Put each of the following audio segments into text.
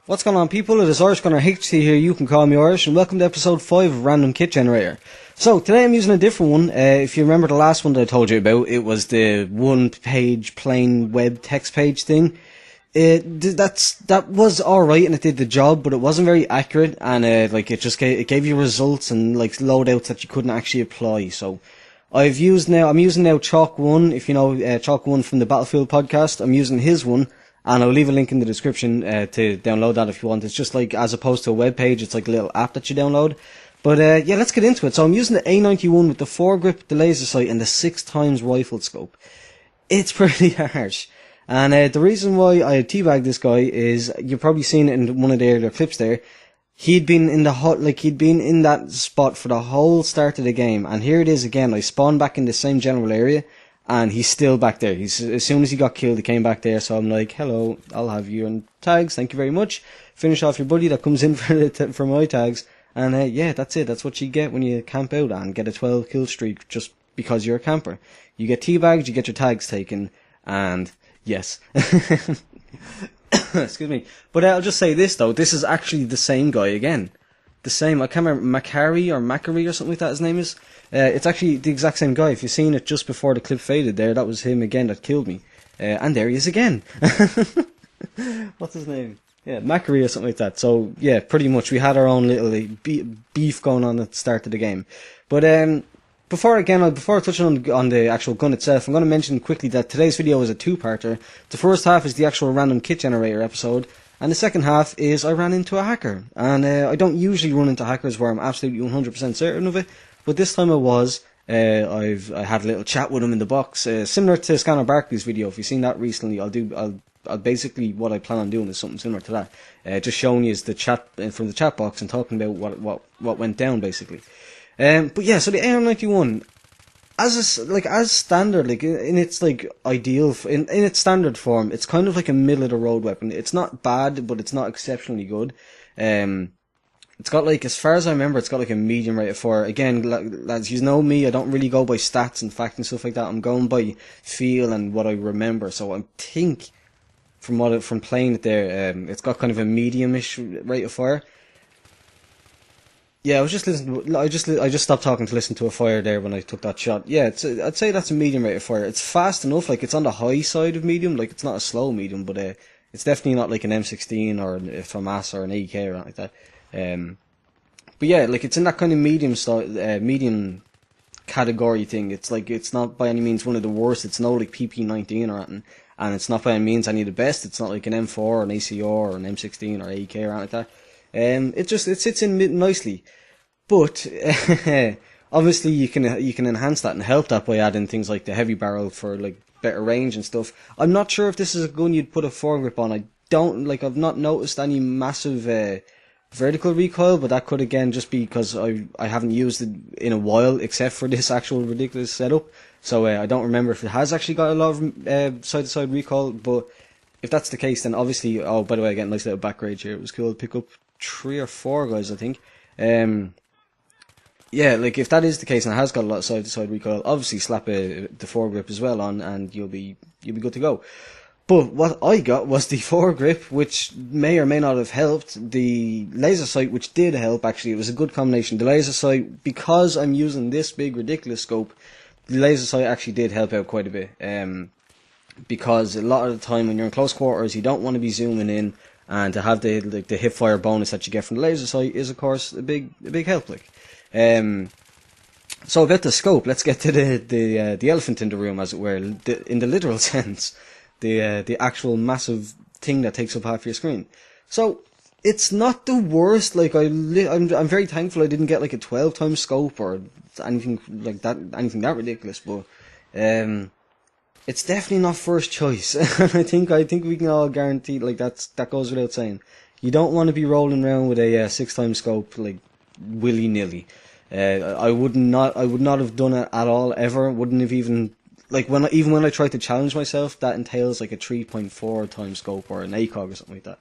What's going on, people? It is Irish Gunner HT here, you can call me Irish, and welcome to episode 5 of Random Kit Generator. So, today I'm using a different one. If you remember the last one that I told you about, it was the one-page plain web text page thing. That was alright and it did the job, but it wasn't very accurate, and it gave you results and loadouts that you couldn't actually apply. So, I'm using now Chalk 1, if you know Chalk 1 from the Battlefield podcast. I'm using his one. And I'll leave a link in the description to download that if you want. It's just like, as opposed to a web page, it's like a little app that you download. But yeah, let's get into it. So I'm using the A-91 with the foregrip, the laser sight, and the 6x rifle scope. It's pretty harsh. And the reason why I teabagged this guy is, you've probably seen it in one of the earlier clips there. He'd been in he'd been in that spot for the whole start of the game. And here it is again. I spawned back in the same general area. And he's still back there. As soon as he got killed, he came back there. So I'm like, hello, I'll have you on tags. Thank you very much. Finish off your buddy that comes in for my tags. And yeah, that's it. That's what you get when you camp out and get a 12 kill streak just because you're a camper. You get teabagged, you get your tags taken, and yes. Excuse me. But I'll just say this though. This is actually the same guy again. The same. I can't remember, Macari or something like that his name is. It's actually the exact same guy. If you've seen it just before the clip faded there, that was him again that killed me. And there he is again. What's his name? Yeah, Macari or something like that. So, yeah, pretty much we had our own little beef going on at the start of the game. But before I touch on the actual gun itself, I'm going to mention quickly that today's video is a two-parter. The first half is the actual Random Kit Generator episode. And the second half is I ran into a hacker. And I don't usually run into hackers where I'm absolutely 100% certain of it. But this time I was. I had a little chat with him in the box, similar to Scanner Barkley's video. If you've seen that recently, I'll basically, what I plan on doing is something similar to that. Just showing you the chat from the chat box and talking about what went down basically. But yeah, so the AR-91, as standard, in its ideal, in its standard form, it's kind of like a middle of the road weapon. It's not bad, but it's not exceptionally good. It's got as far as I remember, it's got a medium rate of fire. Again, lads, you know me, I don't really go by stats and fact and stuff like that. I'm going by feel and what I remember. So I think, from playing it there, it's got kind of a medium-ish rate of fire. Yeah, I was just listening. I just stopped talking to listen to a fire there when I took that shot. Yeah, I'd say that's a medium rate of fire. It's fast enough, it's on the high side of medium. It's not a slow medium, but it's definitely not like an M16 or a FAMAS or an AK or anything like that. But yeah, it's in that kind of medium category thing. It's not by any means one of the worst. It's no PP19 or anything, and it's not by any means any of the best. It's not like an M4 or an ACR or an M16 or AK or anything like that. It sits in nicely, but obviously you can enhance that and help that by adding things like the heavy barrel for better range and stuff. I'm not sure if this is a gun you'd put a foregrip on. I've not noticed any massive vertical recoil, but that could again just be because I haven't used it in a while, except for this actual ridiculous setup. So I don't remember if it has actually got a lot of side-to-side recoil. But if that's the case, then obviously, oh, by the way, I get a nice little back rage here. It was cool to pick up 3 or 4 guys, I think. Yeah, if that is the case and it has got a lot of side-to-side recoil, obviously slap the foregrip as well on, and you'll be good to go. But what I got was the foregrip, which may or may not have helped. The laser sight, which did help, actually. It was a good combination. The laser sight, because I'm using this big, ridiculous scope, the laser sight actually did help out quite a bit. Because a lot of the time when you're in close quarters, you don't want to be zooming in, and to have the hip fire bonus that you get from the laser sight is, of course, a big help. So about the scope, let's get to the elephant in the room, as it were, in the literal sense. The actual massive thing that takes up half your screen. So it's not the worst. I'm very thankful I didn't get a 12x scope or anything like that, anything that ridiculous. But it's definitely not first choice. I think we can all guarantee that goes without saying. You don't want to be rolling around with a 6x scope willy nilly. I would not have done it at all ever. Wouldn't have even. Even when I try to challenge myself, that entails a 3.4x scope or an ACOG or something like that.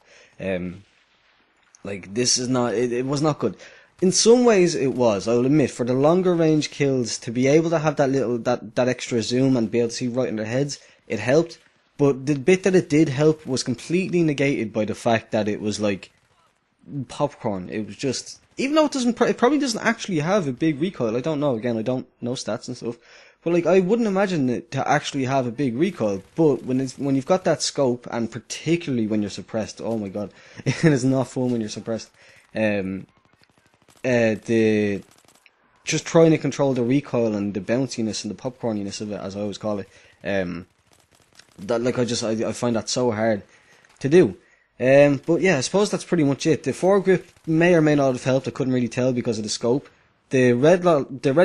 This is not, it was not good. In some ways it was, I will admit, for the longer range kills, to be able to have that extra zoom and be able to see right in their heads, it helped. But the bit that it did help was completely negated by the fact that it was like popcorn. It was just, even though it probably doesn't actually have a big recoil. I don't know. Again, I don't know stats and stuff. But like, I wouldn't imagine it to actually have a big recoil. But when you've got that scope, and particularly when you're suppressed, oh my god, it is not fun when you're suppressed. The just trying to control the recoil and the bounciness and the popcorniness of it, as I always call it. That like I find that so hard to do. But yeah, I suppose that's pretty much it. The foregrip may or may not have helped. I couldn't really tell because of the scope. The red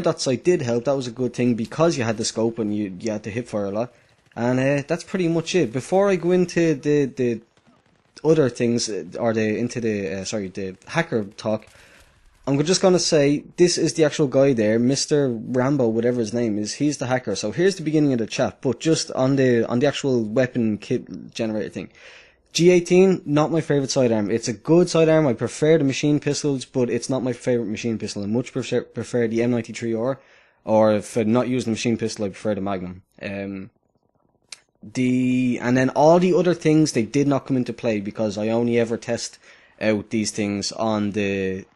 dot sight did help. That was a good thing because you had the scope and you had to hip fire a lot. And that's pretty much it. Before I go into the other things or the hacker talk, I'm just going to say this is the actual guy there, Mr. Rambo, whatever his name is. He's the hacker. So here's the beginning of the chat, but just on the actual weapon kit generator thing. G18, not my favourite sidearm. It's a good sidearm. I prefer the machine pistols, but it's not my favourite machine pistol. I much prefer the M93R, or if I'm not using the machine pistol, I prefer the Magnum. And then all the other things, they did not come into play because I only ever test out these things on the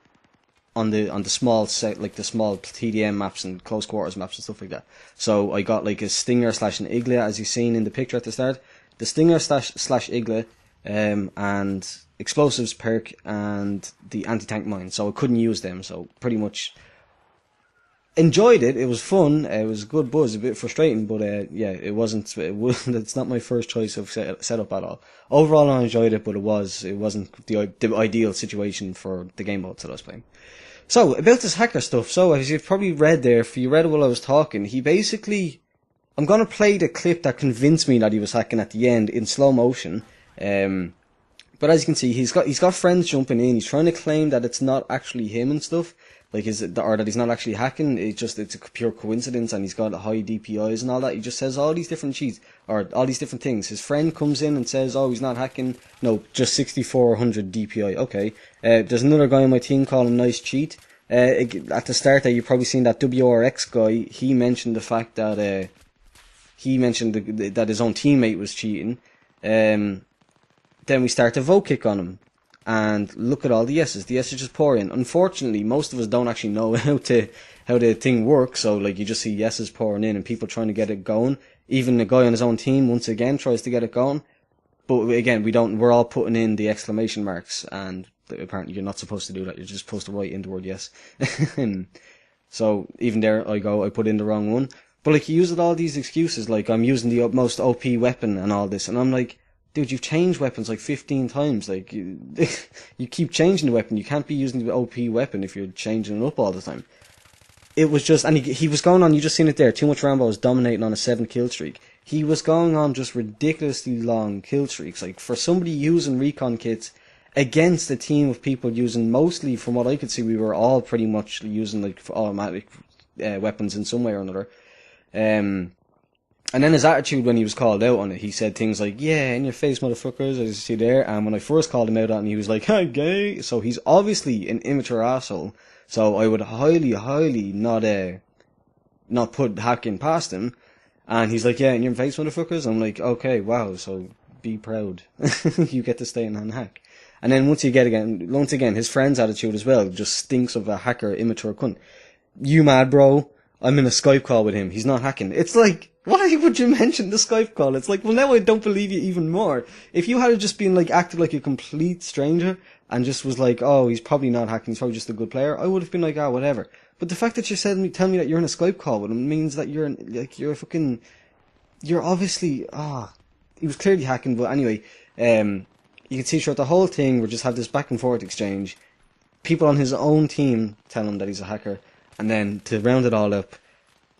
small set, like the small TDM maps and close quarters maps and stuff like that. So I got like a Stinger / an Igla, as you've seen in the picture at the start. The Stinger / Igla, and explosives perk and the anti-tank mine. So I couldn't use them. So pretty much enjoyed it. It was fun. It was a good buzz. A bit frustrating, but yeah, it wasn't. It's not my first choice of setup at all. Overall, I enjoyed it, but it wasn't the ideal situation for the game modes that I was playing. So, about this hacker stuff, so as you've probably read there, if you read it while I was talking, he basically, I'm gonna play the clip that convinced me that he was hacking at the end in slow motion, but as you can see, he's got friends jumping in, he's trying to claim that it's not actually him and stuff, like or that he's not actually hacking, it's a pure coincidence, and he's got high DPIs and all that. He just says all these different cheats, or all these different things. His friend comes in and says, oh, he's not hacking, no, just 6400 DPI, okay. There's another guy on my team called him Nice Cheat. At the start there, you've probably seen that WRX guy, he mentioned the fact that, that his own teammate was cheating. Then we start to vote kick on him. And look at all the yeses. The yeses just pour in. Unfortunately, most of us don't actually know how the thing works. So like you just see yeses pouring in and people trying to get it going. Even the guy on his own team once again tries to get it going. But again, we're all putting in the exclamation marks, and apparently you're not supposed to do that. You're just supposed to write in the word yes. So even there I put in the wrong one. But like he uses all these excuses, like I'm using the most OP weapon and all this, and I'm like, dude, you've changed weapons like 15 times. Like, you keep changing the weapon. You can't be using the OP weapon if you're changing it up all the time. It was just, and he was going on, you just seen it there, Too Much Rambo was dominating on a 7 kill streak. He was going on just ridiculously long kill streaks. Like, for somebody using recon kits against a team of people using, mostly from what I could see, we were all pretty much using like automatic weapons in some way or another. And then his attitude when he was called out on it, he said things like, yeah, in your face, motherfuckers, as you see there. And when I first called him out on it, he was like, hi, gay. So he's obviously an immature asshole. So I would highly not put hacking past him. And he's like, yeah, in your face, motherfuckers. I'm like, okay, wow, so be proud. You get to stay in and hack. And then once again, his friend's attitude as well just stinks of a hacker, immature cunt. You mad, bro? I'm in a Skype call with him. He's not hacking. It's like, why would you mention the Skype call? It's like, well, now I don't believe you even more. If you had just been like, acted like a complete stranger and just was like, oh, he's probably not hacking, he's probably just a good player, I would have been like, ah, whatever. But the fact that you tell me that you're in a Skype call with him means that you're obviously, he was clearly hacking. But anyway, you can see throughout the whole thing, we just have this back and forth exchange. People on his own team tell him that he's a hacker. And then, to round it all up,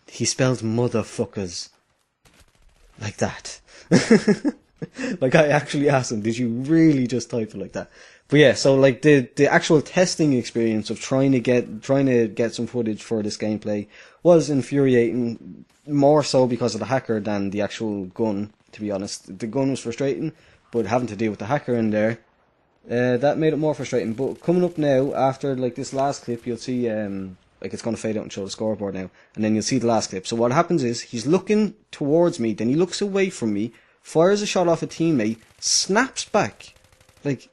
he spells motherfuckers like that. Like, I actually asked him, did you really just type it like that? But yeah, so like the actual testing experience of trying to get some footage for this gameplay was infuriating, more so because of the hacker than the actual gun, to be honest. The gun was frustrating, but having to deal with the hacker in there, that made it more frustrating. But coming up now, after like this last clip, you'll see like it's going to fade out and show the scoreboard now, and then you'll see the last clip. So what happens is, he's looking towards me, then he looks away from me, fires a shot off a teammate, snaps back, like,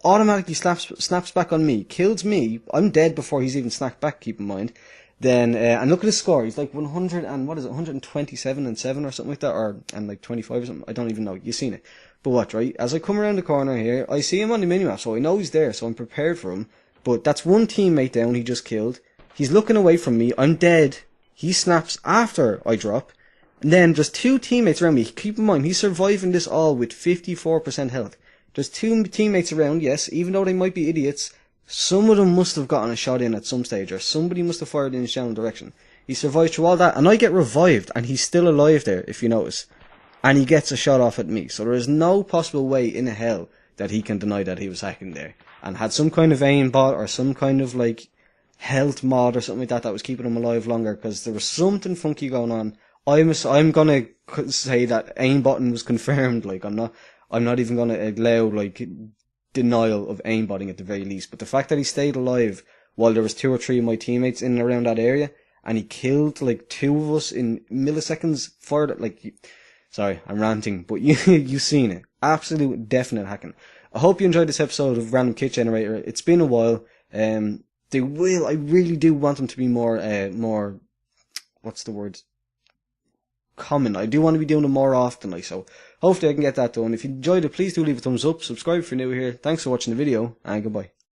automatically snaps back on me, kills me. I'm dead before he's even snapped back, keep in mind. Then, and look at his score. He's like 100 and, 127 and 7 or something like that, or, and like 25 or something. I don't even know. You've seen it. But watch, right? As I come around the corner here, I see him on the minimap, so I know he's there, so I'm prepared for him. But that's one teammate down he just killed. He's looking away from me. I'm dead. He snaps after I drop. And then there's two teammates around me. Keep in mind, he's surviving this all with 54% health. There's two teammates around, yes, even though they might be idiots. Some of them must have gotten a shot in at some stage, or somebody must have fired in his general direction. He survived through all that, and I get revived, and he's still alive there, if you notice. And he gets a shot off at me, so there is no possible way in hell that he can deny that he was hacking there. And had some kind of aimbot, or some kind of, like, health mod or something like that that was keeping him alive longer, because there was something funky going on. I'm gonna say that aimbotting was confirmed, like, I'm not even gonna allow, like, denial of aimbotting at the very least. But the fact that he stayed alive while there was 2 or 3 of my teammates in and around that area, and he killed like 2 of us in milliseconds for that, like, sorry, I'm ranting, but you've seen it. Absolute definite hacking. I hope you enjoyed this episode of Random Kit Generator. It's been a while. I really do want them to be more, what's the word? Common. I do want to be doing them more often, like, so hopefully I can get that done. If you enjoyed it, please do leave a thumbs up, subscribe if you're new here. Thanks for watching the video, and goodbye.